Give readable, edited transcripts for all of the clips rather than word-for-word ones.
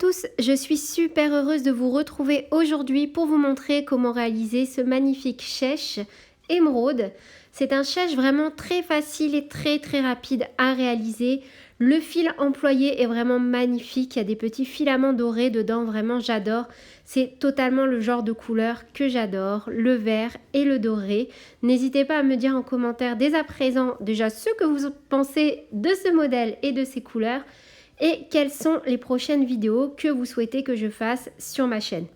tous, je suis super heureuse de vous retrouver aujourd'hui pour vous montrer comment réaliser ce magnifique chèche émeraude. C'est un chèche vraiment très facile et très rapide à réaliser. Le fil employé est vraiment magnifique, il y a des petits filaments dorés dedans, vraiment j'adore. C'est totalement le genre de couleur que j'adore, le vert et le doré. N'hésitez pas à me dire en commentaire dès à présent déjà ce que vous pensez de ce modèle et de ces couleurs. Et quelles sont les prochaines vidéos que vous souhaitez que je fasse sur ma chaîne.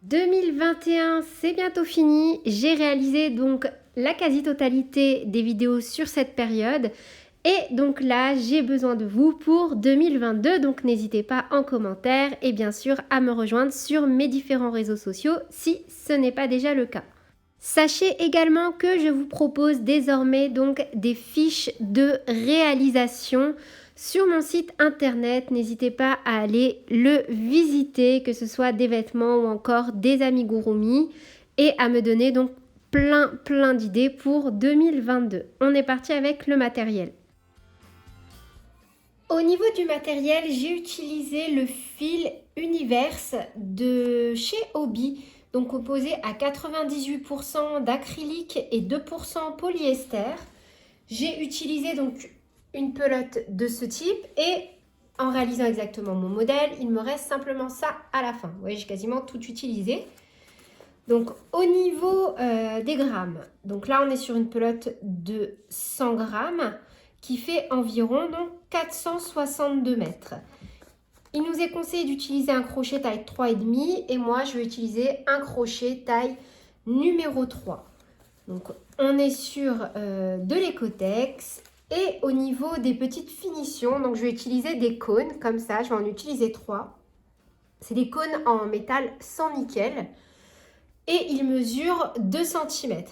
2021, c'est bientôt fini. J'ai réalisé donc la quasi-totalité des vidéos sur cette période. Et donc là, j'ai besoin de vous pour 2022. Donc n'hésitez pas en commentaire et bien sûr à me rejoindre sur mes différents réseaux sociaux si ce n'est pas déjà le cas. Sachez également que je vous propose désormais donc des fiches de réalisation sur mon site internet. N'hésitez pas à aller le visiter, que ce soit des vêtements ou encore des amigurumi, et à me donner donc plein d'idées pour 2022. On est parti avec le matériel. Au niveau du matériel, j'ai utilisé le fil Universe de chez Hobbii, donc composé à 98% d'acrylique et 2% polyester. J'ai utilisé donc une pelote de ce type et en réalisant exactement mon modèle, il me reste simplement ça à la fin. Vous voyez, j'ai quasiment tout utilisé. Donc au niveau des grammes, donc là on est sur une pelote de 100 grammes qui fait environ donc 462 mètres. Il nous est conseillé d'utiliser un crochet taille 3,5 et moi je vais utiliser un crochet taille numéro 3. Donc on est sur de l'écotex et au niveau des petites finitions, donc je vais utiliser des cônes comme ça, je vais en utiliser 3. C'est des cônes en métal sans nickel et ils mesurent 2 cm.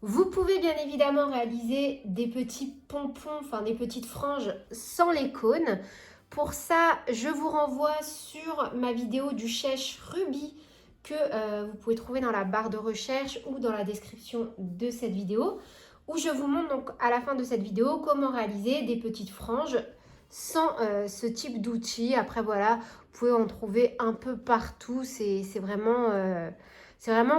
Vous pouvez bien évidemment réaliser des petits pompons, enfin des petites franges sans les cônes. Pour ça, je vous renvoie sur ma vidéo du chèche rubis que vous pouvez trouver dans la barre de recherche ou dans la description de cette vidéo, où je vous montre donc à la fin de cette vidéo comment réaliser des petites franges sans ce type d'outil. Après voilà, vous pouvez en trouver un peu partout, c'est vraiment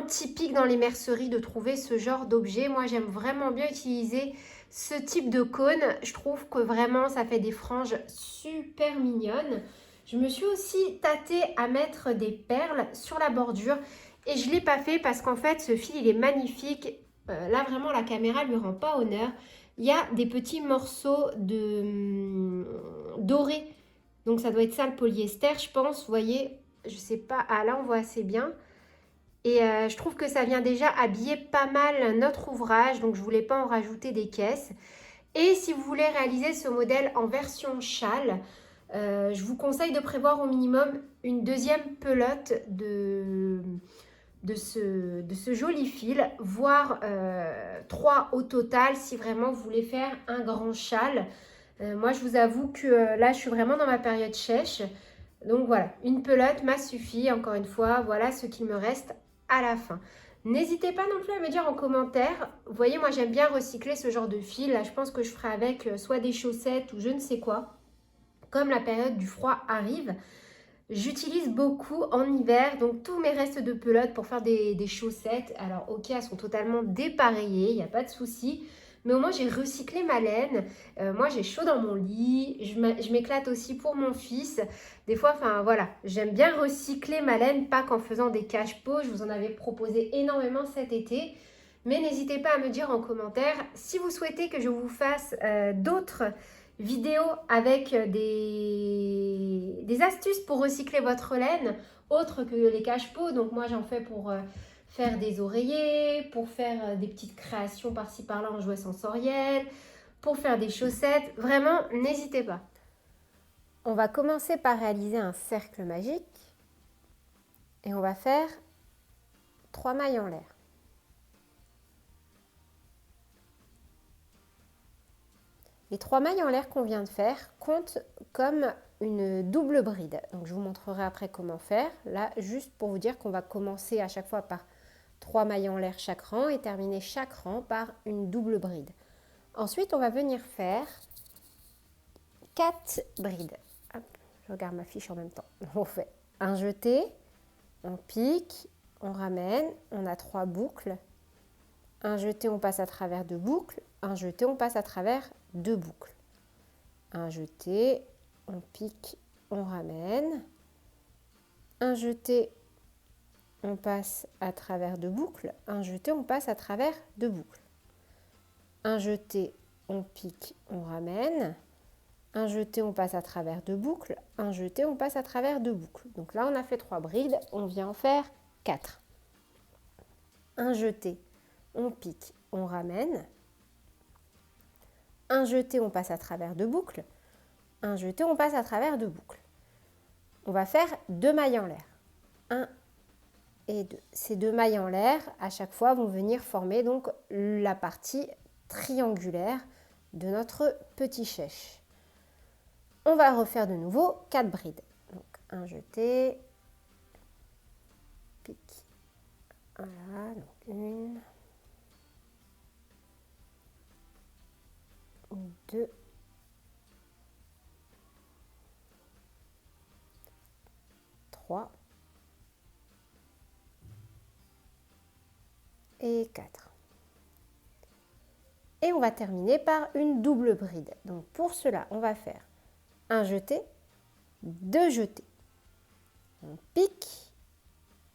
typique dans les merceries de trouver ce genre d'objet. Moi, j'aime vraiment bien utiliser ce type de cône. Je trouve que vraiment, ça fait des franges super mignonnes. Je me suis aussi tâtée à mettre des perles sur la bordure et je ne l'ai pas fait parce qu'en fait, ce fil, il est magnifique. Là, vraiment, la caméra ne lui rend pas honneur. Il y a des petits morceaux de dorés. Donc, ça doit être ça le polyester, je pense. Vous voyez, je ne sais pas. Ah, là, on voit assez bien. Et je trouve que ça vient déjà habiller pas mal notre ouvrage, donc je ne voulais pas en rajouter des caisses. Et si vous voulez réaliser ce modèle en version châle, je vous conseille de prévoir au minimum une deuxième pelote de ce joli fil, voire 3 au total si vraiment vous voulez faire un grand châle. Moi, je vous avoue que là, je suis vraiment dans ma période chèche. Donc voilà, une pelote m'a suffi. Encore une fois, voilà ce qu'il me reste à la fin. N'hésitez pas non plus à me dire en commentaire. Vous voyez, moi j'aime bien recycler ce genre de fil. Là, je pense que je ferai avec soit des chaussettes ou je ne sais quoi. Comme la période du froid arrive, j'utilise beaucoup en hiver donc tous mes restes de pelote pour faire des chaussettes. Alors ok, elles sont totalement dépareillées, il n'y a pas de souci. Mais au moins j'ai recyclé ma laine. Moi j'ai chaud dans mon lit, je m'éclate aussi pour mon fils. Des fois, enfin voilà, j'aime bien recycler ma laine, pas qu'en faisant des cache-pots. Je vous en avais proposé énormément cet été. Mais n'hésitez pas à me dire en commentaire si vous souhaitez que je vous fasse d'autres vidéos avec des astuces pour recycler votre laine, autres que les cache-pots. Donc moi j'en fais pour faire des oreillers, pour faire des petites créations par-ci par-là en jouets sensoriels, pour faire des chaussettes. Vraiment, n'hésitez pas. On va commencer par réaliser un cercle magique et on va faire 3 mailles en l'air. Les 3 mailles en l'air qu'on vient de faire comptent comme une double bride. Donc je vous montrerai après comment faire. Là, juste pour vous dire qu'on va commencer à chaque fois par 3 mailles en l'air chaque rang et terminer chaque rang par une double bride. Ensuite, on va venir faire 4 brides. Hop, Je regarde ma fiche en même temps. On fait un jeté, on pique, on ramène, on a 3 boucles. Un jeté, on passe à travers 2 boucles. Un jeté, on passe à travers 2 boucles. Un jeté, on pique, on ramène. Un jeté, on passe à travers 2 boucles. Un jeté, on passe à travers 2 boucles. Un jeté, on pique, on ramène. Un jeté, on passe à travers 2 boucles. Un jeté, on passe à travers 2 boucles. Donc là, on a fait 3 brides, on vient en faire 4. Un jeté, on pique, on ramène. Un jeté, on passe à travers 2 boucles. Un jeté, on passe à travers 2 boucles. On va faire 2 mailles en l'air. 1 et 2. Ces 2 mailles en l'air, à chaque fois, vont venir former donc la partie triangulaire de notre petit chèche. On va refaire de nouveau 4 brides. Donc un jeté, pique. Voilà, donc 1, 2, 3 et 4. Et on va terminer par une double bride. Donc pour cela, on va faire un jeté, 2 jetés. On pique,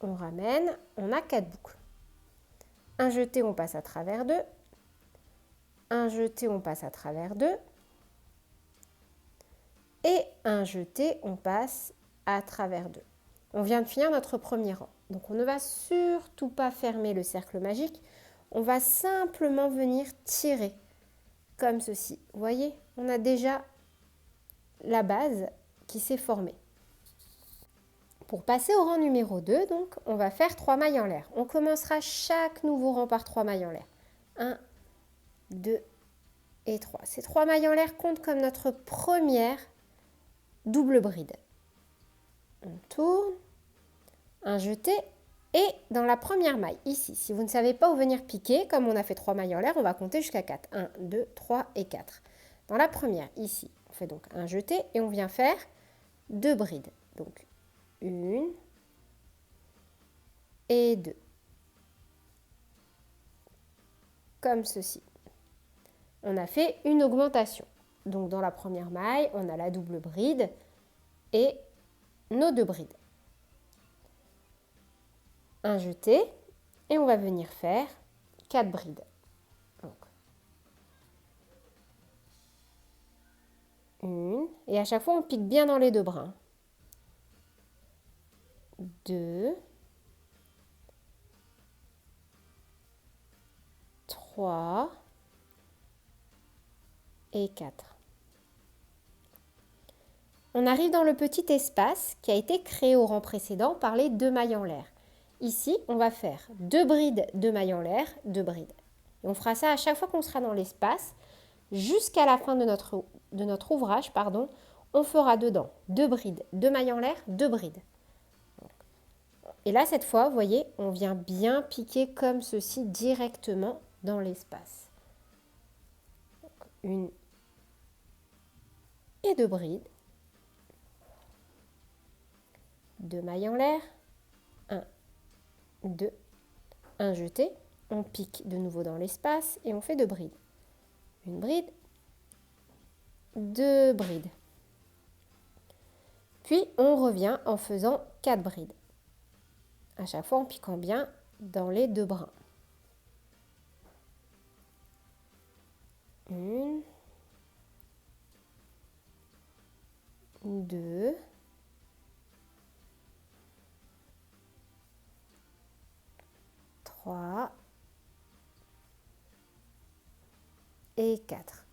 on ramène, on a 4 boucles. Un jeté, on passe à travers 2. Un jeté, on passe à travers 2. Et un jeté, on passe à travers 2. On vient de finir notre premier rang. Donc on ne va surtout pas fermer le cercle magique. On va simplement venir tirer comme ceci. Vous voyez, on a déjà la base qui s'est formée. Pour passer au rang numéro 2, donc, on va faire 3 mailles en l'air. On commencera chaque nouveau rang par 3 mailles en l'air. 1, 2 et 3. Ces 3 mailles en l'air comptent comme notre première double bride. On tourne, un jeté et dans la première maille, ici, si vous ne savez pas où venir piquer, comme on a fait 3 mailles en l'air, on va compter jusqu'à 4. 1, 2, 3 et 4. Dans la première, ici, on fait donc un jeté et on vient faire 2 brides. Donc 1 et 2. Comme ceci. On a fait une augmentation. Donc dans la première maille, on a la double bride et nos 2 brides. Un jeté et on va venir faire 4 brides. Donc, 1 et à chaque fois on pique bien dans les 2 brins. 2, 3 et 4. On arrive dans le petit espace qui a été créé au rang précédent par les 2 mailles en l'air. Ici, on va faire 2 brides, 2 mailles en l'air, 2 brides. Et on fera ça à chaque fois qu'on sera dans l'espace. Jusqu'à la fin de notre ouvrage, on fera dedans 2 brides, 2 mailles en l'air, 2 brides. Et là, cette fois, vous voyez, on vient bien piquer comme ceci directement dans l'espace. 1 et 2 brides. 2 mailles en l'air. 1, 2, un jeté. On pique de nouveau dans l'espace et on fait 2 brides. 1 bride, 2 brides. Puis, on revient en faisant 4 brides. À chaque fois en piquant bien dans les 2 brins. 1, 2, 3 et 4.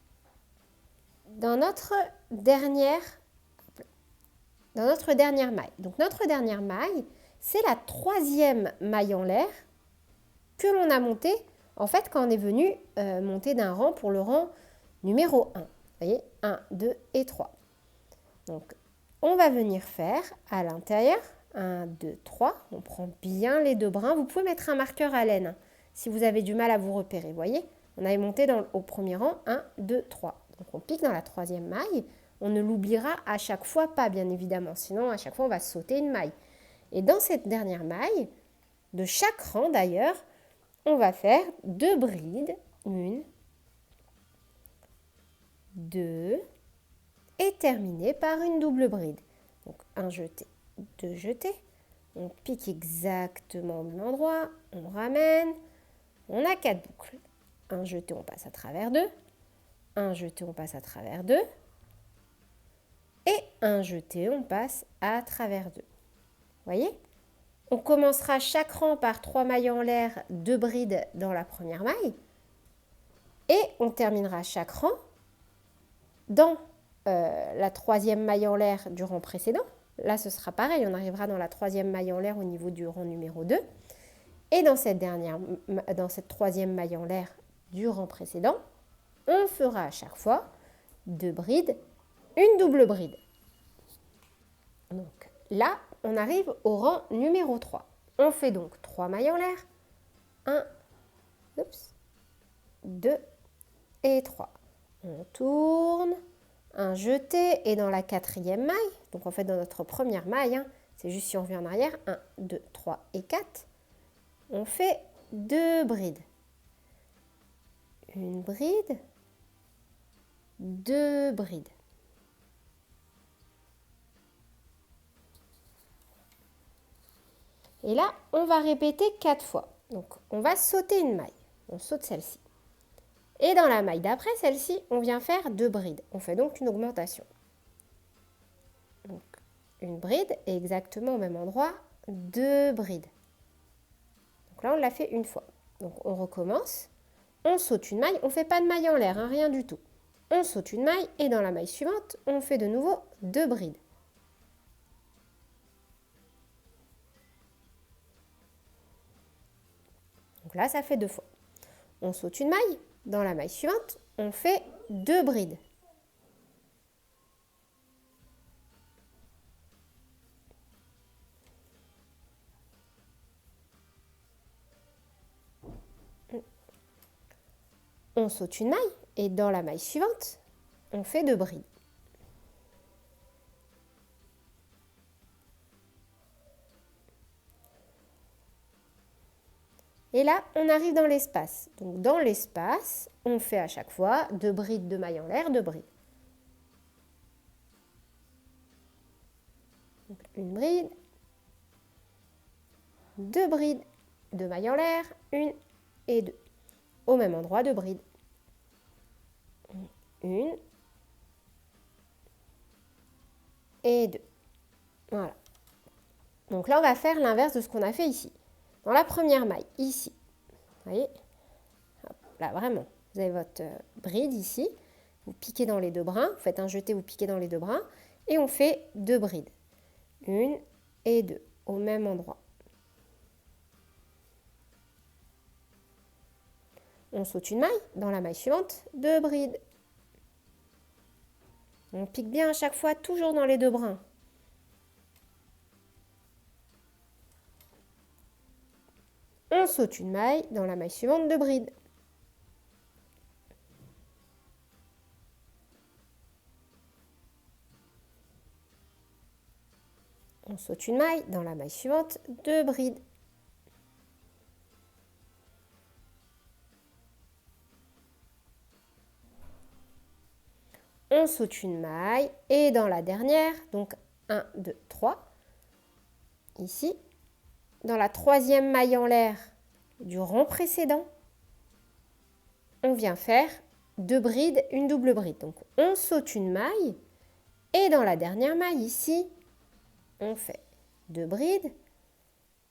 Dans notre dernière maille. Donc notre dernière maille, c'est la 3e maille en l'air que l'on a montée en fait quand on est venu monter d'un rang pour le rang numéro 1. Vous voyez, 1, 2 et 3. Donc on va venir faire à l'intérieur 1, 2, 3. On prend bien les 2 brins. Vous pouvez mettre un marqueur à laine si vous avez du mal à vous repérer. Vous voyez, on avait monté au premier rang 1, 2, 3. Donc on pique dans la 3e maille. On ne l'oubliera à chaque fois pas, bien évidemment. Sinon, à chaque fois, on va sauter une maille. Et dans cette dernière maille, de chaque rang d'ailleurs, on va faire 2 brides. 1, 2, et terminer par une double bride. Donc, un jeté, 2 jetés. On pique exactement au même endroit. On ramène. On a 4 boucles. Un jeté, on passe à travers 2. Un jeté, on passe à travers 2. Et un jeté, on passe à travers 2. Voyez? On commencera chaque rang par 3 mailles en l'air, 2 brides dans la première maille. Et on terminera chaque rang dans la 3e maille en l'air du rang précédent. Là, ce sera pareil, on arrivera dans la 3e maille en l'air au niveau du rang numéro 2. Et dans cette 3e maille en l'air du rang précédent, on fera à chaque fois 2 brides, une double bride. Donc là, on arrive au rang numéro 3. On fait donc 3 mailles en l'air. 1, 2 et 3. On tourne, un jeté et dans la 4e maille, donc en fait dans notre première maille, c'est juste si on revient en arrière, 1, 2, 3 et 4, on fait 2 brides. Une bride, 2 brides. Et là, on va répéter 4 fois. Donc, on va sauter une maille. On saute celle-ci. Et dans la maille d'après, celle-ci, on vient faire 2 brides. On fait donc une augmentation. Donc, une bride et exactement au même endroit, 2 brides. Donc là, on l'a fait une fois. Donc, on recommence. On saute une maille. On ne fait pas de maille en l'air, rien du tout. On saute une maille et dans la maille suivante, on fait de nouveau 2 brides. Donc là, ça fait 2 fois. On saute une maille. Dans la maille suivante, on fait 2 brides. On saute une maille et dans la maille suivante, on fait 2 brides. Et là, on arrive dans l'espace. Donc dans l'espace, on fait à chaque fois 2 brides de mailles en l'air, 2 brides. Donc, une bride, 2 brides de mailles en l'air, 1 et 2. Au même endroit, 2 brides. 1 et 2. Voilà. Donc là, on va faire l'inverse de ce qu'on a fait ici. Dans la première maille, ici, vous voyez, hop, là vraiment, vous avez votre bride ici, vous piquez dans les 2 brins, vous faites un jeté, vous piquez dans les 2 brins, et on fait 2 brides. 1 et 2, au même endroit. On saute une maille, dans la maille suivante, 2 brides. On pique bien à chaque fois, toujours dans les 2 brins. On saute une maille, dans la maille suivante, 2 brides. On saute une maille, dans la maille suivante, 2 brides. On saute une maille et dans la dernière, donc 1, 2, 3, ici, dans la 3e maille en l'air du rang précédent, on vient faire 2 brides, une double bride. Donc on saute une maille et dans la dernière maille ici, on fait 2 brides,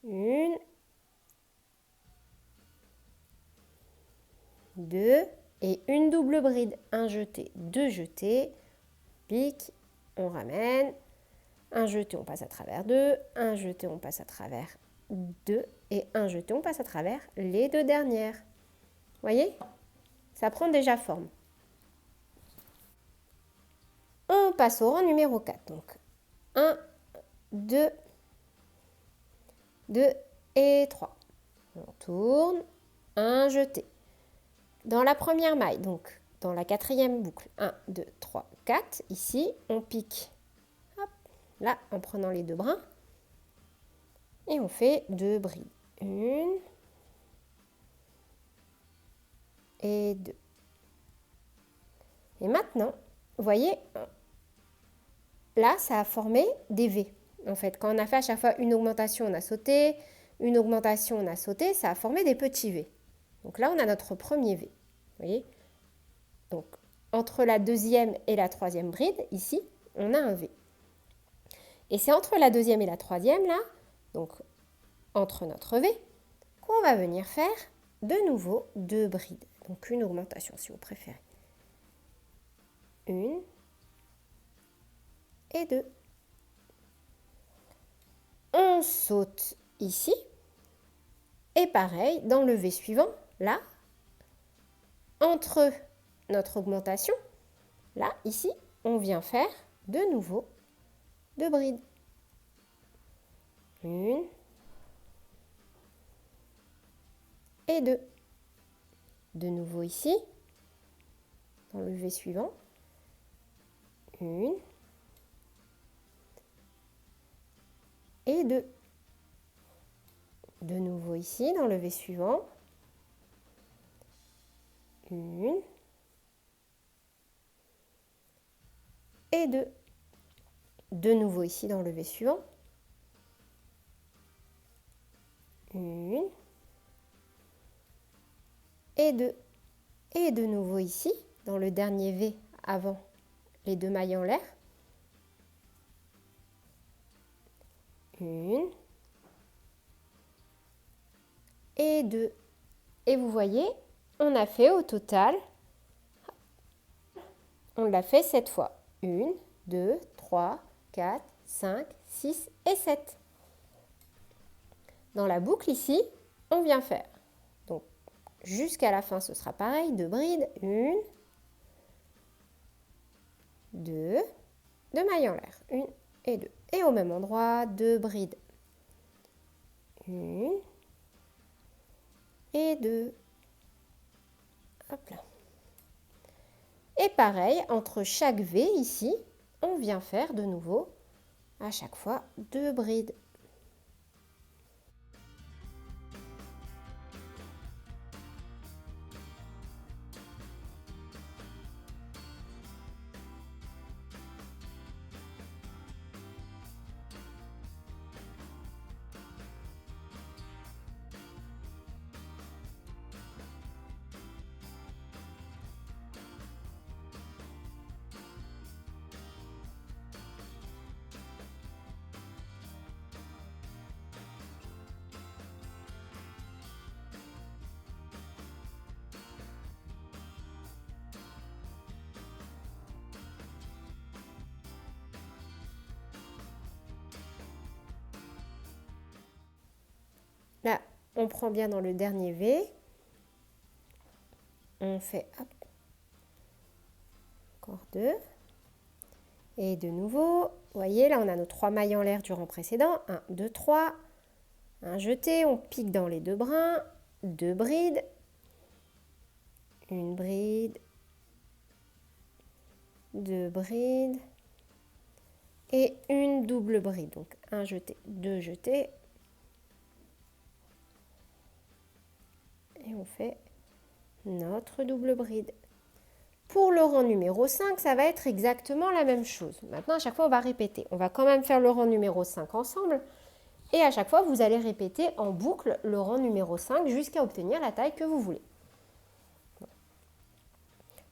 1, 2 et une double bride, un jeté, 2 jetés, pique, on ramène, un jeté, on passe à travers 2, un jeté, on passe à travers 2 et un jeté, on passe à travers les 2 dernières. Vous voyez? Ça prend déjà forme. On passe au rang numéro 4. Donc 1, 2, 2 et 3. On tourne, un jeté. Dans la première maille, donc dans la 4e boucle, 1, 2, 3, 4, ici, on pique, hop, là, en prenant les 2 brins, et on fait 2 brides. 1 et 2. Et maintenant, vous voyez, là, ça a formé des V. En fait, quand on a fait à chaque fois une augmentation, on a sauté, une augmentation, on a sauté, ça a formé des petits V. Donc là, on a notre premier V. Vous voyez? Donc, entre la deuxième et la troisième bride, ici, on a un V. Et c'est entre la deuxième et la troisième, là, donc entre notre V, qu'on va venir faire de nouveau 2 brides. Donc une augmentation, si vous préférez. 1 et 2. On saute ici. Et pareil, dans le V suivant, là, entre notre augmentation, là, ici, on vient faire de nouveau 2 brides. 1 et 2. De nouveau ici, dans le V suivant, 1 et 2. De nouveau ici, dans le V suivant, 1 et 2. De nouveau ici, dans le V suivant, 1 et 2. Et de nouveau ici, dans le dernier V avant les 2 mailles en l'air, 1 et 2. Et vous voyez, on a fait au total, on l'a fait 7 fois. 1, 2, 3, 4, 5, 6 et 7. Dans la boucle ici, on vient faire. Donc, jusqu'à la fin, ce sera pareil, 2 brides. 1, 2, 2 mailles en l'air. 1 et 2. Et au même endroit, 2 brides. 1 et 2. Hop là. Et pareil, entre chaque V ici, on vient faire de nouveau, à chaque fois, 2 brides. Là, on prend bien dans le dernier V. On fait hop, encore 2. Et de nouveau, vous voyez, là, on a nos 3 mailles en l'air du rang précédent. 1, 2, 3. Un jeté, on pique dans les 2 brins. 2 brides. Une bride. 2 brides. Et une double bride. Donc, un jeté, 2 jetés. Et on fait notre double bride. Pour le rang numéro 5, ça va être exactement la même chose. Maintenant, à chaque fois, on va répéter. On va quand même faire le rang numéro 5 ensemble. Et à chaque fois, vous allez répéter en boucle le rang numéro 5 jusqu'à obtenir la taille que vous voulez.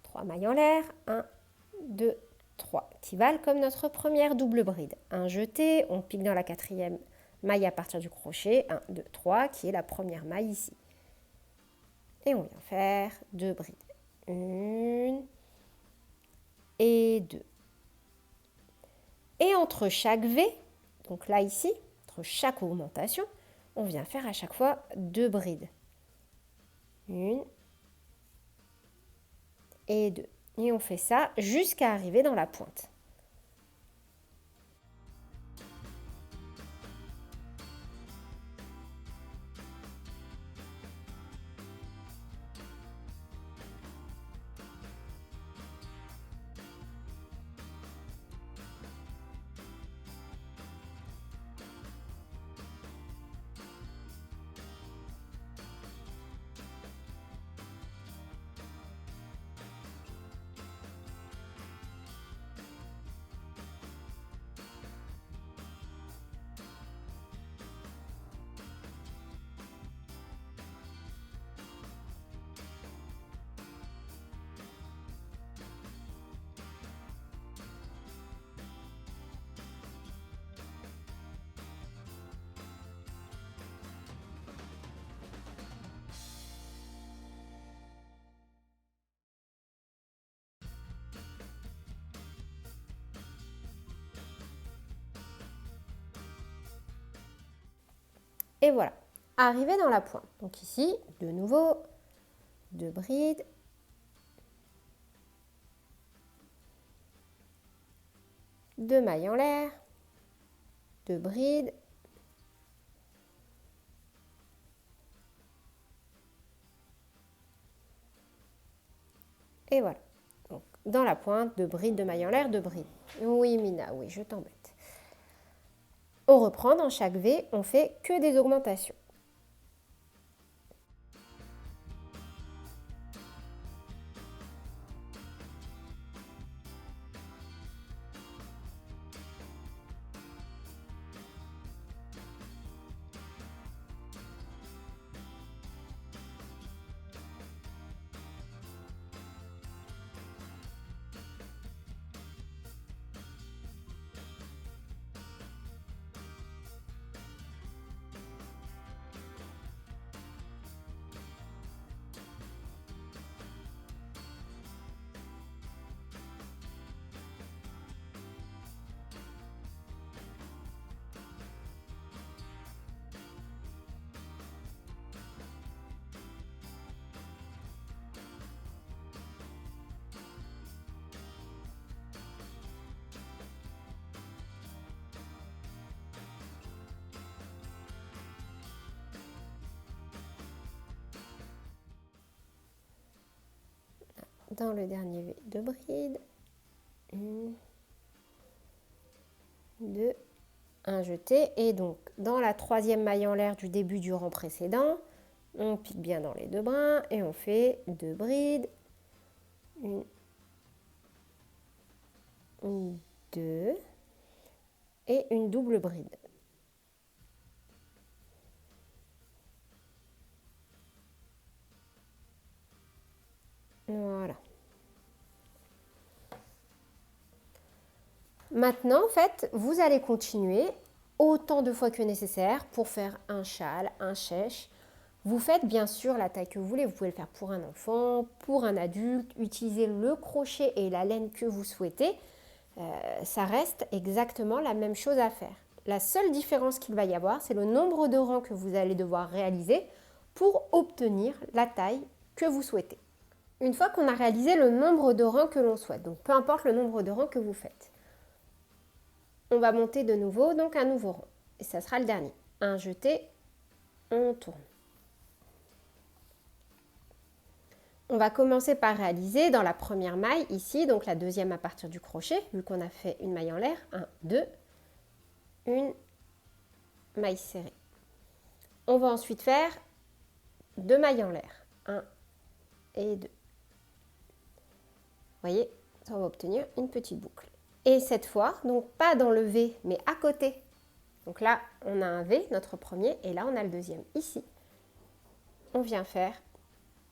3 mailles en l'air. 1, 2, 3. Qui valent comme notre première double bride. Un jeté, on pique dans la 4e maille à partir du crochet. 1, 2, 3, qui est la première maille ici. Et on vient faire 2 brides. 1 et 2. Et entre chaque V, donc là ici, entre chaque augmentation, on vient faire à chaque fois 2 brides. 1 et 2. Et on fait ça jusqu'à arriver dans la pointe. Et voilà, arrivé dans la pointe. Donc ici, de nouveau, 2 brides. Deux mailles en l'air, 2 brides. Et voilà. Donc, dans la pointe, 2 brides, 2 mailles en l'air, 2 brides. Oui, Mina, oui, je t'embête. On reprend dans chaque V, on fait que des augmentations. Dans le dernier V, 2 brides. 1, 2, 1 jeté. Et donc, dans la troisième maille en l'air du début du rang précédent, on pique bien dans les 2 brins et on fait 2 brides. 1, 2 et une double bride. Voilà. Maintenant, en fait, vous allez continuer autant de fois que nécessaire pour faire un châle, un chèche. Vous faites bien sûr la taille que vous voulez. Vous pouvez le faire pour un enfant, pour un adulte. Utilisez le crochet et la laine que vous souhaitez. Ça reste exactement la même chose à faire. La seule différence qu'il va y avoir, c'est le nombre de rangs que vous allez devoir réaliser pour obtenir la taille que vous souhaitez. Une fois qu'on a réalisé le nombre de rangs que l'on souhaite, donc peu importe le nombre de rangs que vous faites, on va monter de nouveau, donc un nouveau rang. Et ça sera le dernier. Un jeté, on tourne. On va commencer par réaliser dans la première maille ici, donc la deuxième à partir du crochet, vu qu'on a fait une maille en l'air. 1, 2, une maille serrée. On va ensuite faire 2 mailles en l'air. 1 et 2. Vous voyez, ça on va obtenir une petite boucle. Et cette fois, donc pas dans le V, mais à côté. Donc là, on a un V, notre premier, et là, on a le deuxième. Ici, on vient faire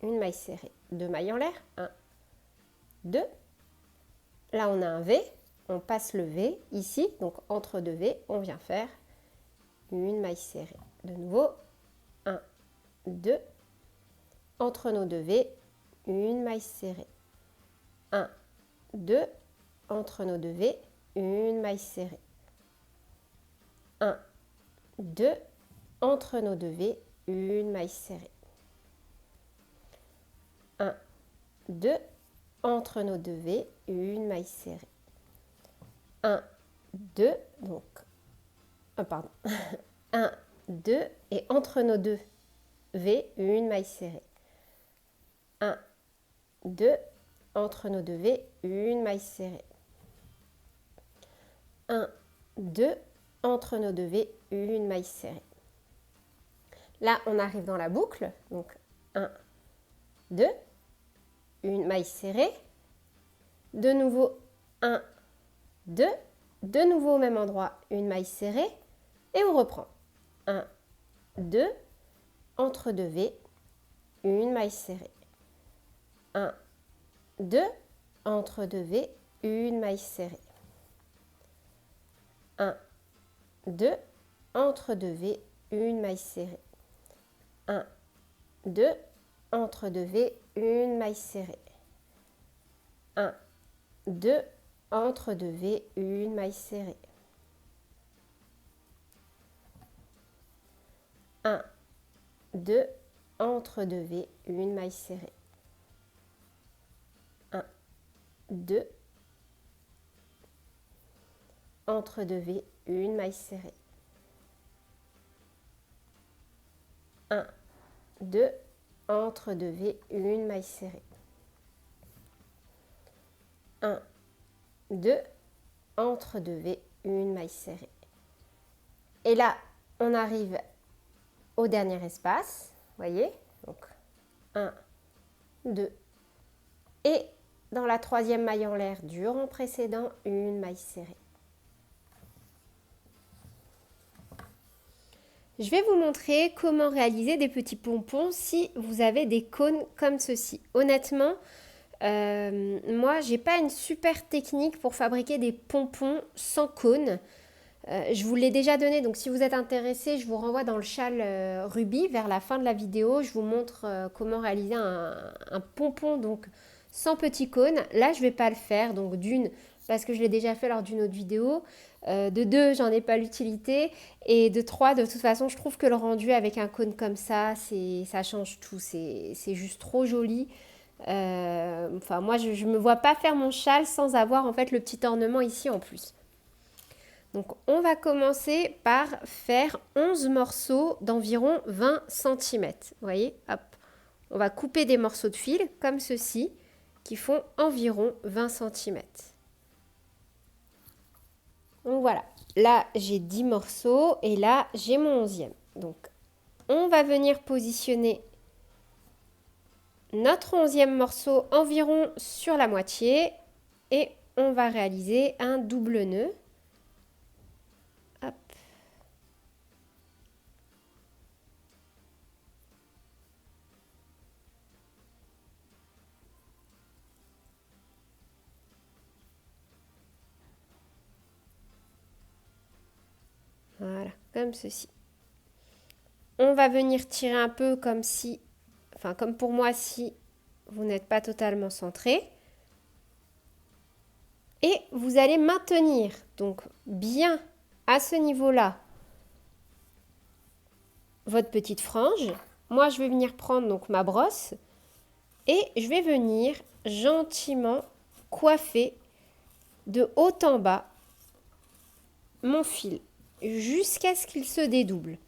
une maille serrée. 2 mailles en l'air. 1, 2. Là, on a un V. On passe le V ici. Donc, entre 2 V, on vient faire une maille serrée. De nouveau, 1, 2. Entre nos 2 V, une maille serrée. 1, 2. Entre nos 2 V, une maille serrée. 1, 2. Entre nos 2 V, une maille serrée. 1, 2, entre nos 2 V, une maille serrée. 1, 2, donc, pardon, 1, 2, et entre nos 2 V, une maille serrée. 1, 2, entre nos 2 V, une maille serrée. 1, 2, entre nos 2 V, une maille serrée. Là, on arrive dans la boucle, donc 1, 2, une maille serrée, de nouveau 1, 2, de nouveau au même endroit, une maille serrée, et on reprend. 1, 2, entre 2 V, une maille serrée. 1, 2, entre 2 V, une maille serrée. 1, 2, entre 2 V, une maille serrée. 1, 2, entre 2 V, une maille serrée. 1, 2, entre 2 V, une maille serrée. 2, entre 2 V, une maille serrée. 1, 2, entre 2 V, une maille serrée. 1, 2, entre 2 V, une maille serrée. 1, 2, entre 2 V, une maille serrée. Et là, on arrive au dernier espace, voyez, donc 1, 2, et dans la troisième maille en l'air du rang précédent, une maille serrée. Je vais vous montrer comment réaliser des petits pompons si vous avez des cônes comme ceci. Honnêtement, moi, j'ai pas une super technique pour fabriquer des pompons sans cône. Je vous l'ai déjà donné, donc si vous êtes intéressé, je vous renvoie dans le châle rubis vers la fin de la vidéo. Je vous montre comment réaliser un pompon donc sans petit cône. Là, je ne vais pas le faire, donc d'une, parce que je l'ai déjà fait lors d'une autre vidéo. De deux, j'en ai pas l'utilité. Et de trois, de toute façon, je trouve que le rendu avec un cône comme ça change tout. C'est juste trop joli. Enfin, moi, je ne me vois pas faire mon châle sans avoir en fait le petit ornement ici en plus. Donc, on va commencer par faire 11 morceaux d'environ 20 cm. Vous voyez, hop. On va couper des morceaux de fil comme ceci qui font environ 20 cm. Donc voilà, là j'ai 10 morceaux et là j'ai mon 11e. Donc on va venir positionner notre 11e morceau environ sur la moitié et on va réaliser un double nœud. Hop. Voilà, comme ceci. On va venir tirer un peu comme si, enfin comme pour moi si vous n'êtes pas totalement centré. Et vous allez maintenir donc bien à ce niveau-là votre petite frange. Moi, je vais venir prendre donc ma brosse et je vais venir gentiment coiffer de haut en bas mon fil jusqu'à ce qu'il se dédouble.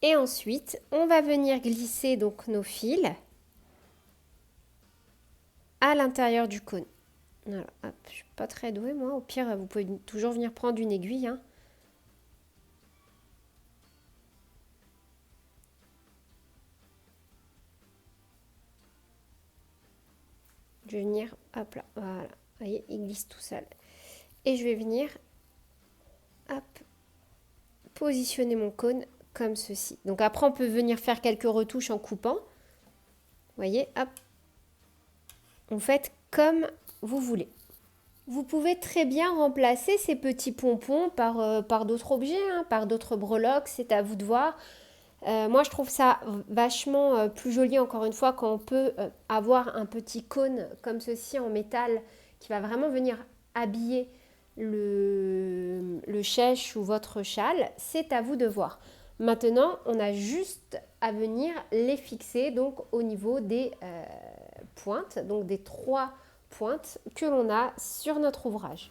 Et ensuite, on va venir glisser donc nos fils à l'intérieur du cône. Voilà, hop, je suis pas très douée moi. Au pire, vous pouvez toujours venir prendre une aiguille. Hein. Je vais venir, hop là, voilà. Vous voyez, il glisse tout seul. Et je vais venir, hop, positionner mon cône comme ceci. Donc après, on peut venir faire quelques retouches en coupant. Vous voyez, hop. Vous faites comme vous voulez. Vous pouvez très bien remplacer ces petits pompons par d'autres objets, hein, par d'autres breloques, c'est à vous de voir. Moi, je trouve ça vachement plus joli, encore une fois, quand on peut avoir un petit cône comme ceci en métal qui va vraiment venir habiller le chèche ou votre châle. C'est à vous de voir. Maintenant, on a juste à venir les fixer donc au niveau des pointes, donc des 3 pointes que l'on a sur notre ouvrage.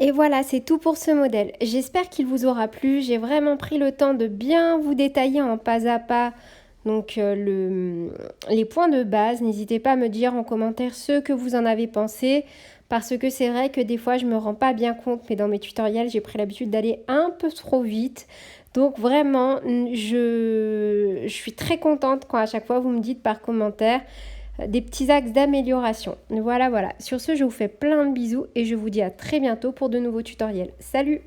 Et voilà, c'est tout pour ce modèle. J'espère qu'il vous aura plu. J'ai vraiment pris le temps de bien vous détailler en pas à pas donc les points de base. N'hésitez pas à me dire en commentaire ce que vous en avez pensé parce que c'est vrai que des fois je me rends pas bien compte, mais dans mes tutoriels j'ai pris l'habitude d'aller un peu trop vite. Donc vraiment, je suis très contente quand à chaque fois vous me dites par commentaire des petits axes d'amélioration. Voilà, voilà. Sur ce, je vous fais plein de bisous et je vous dis à très bientôt pour de nouveaux tutoriels. Salut!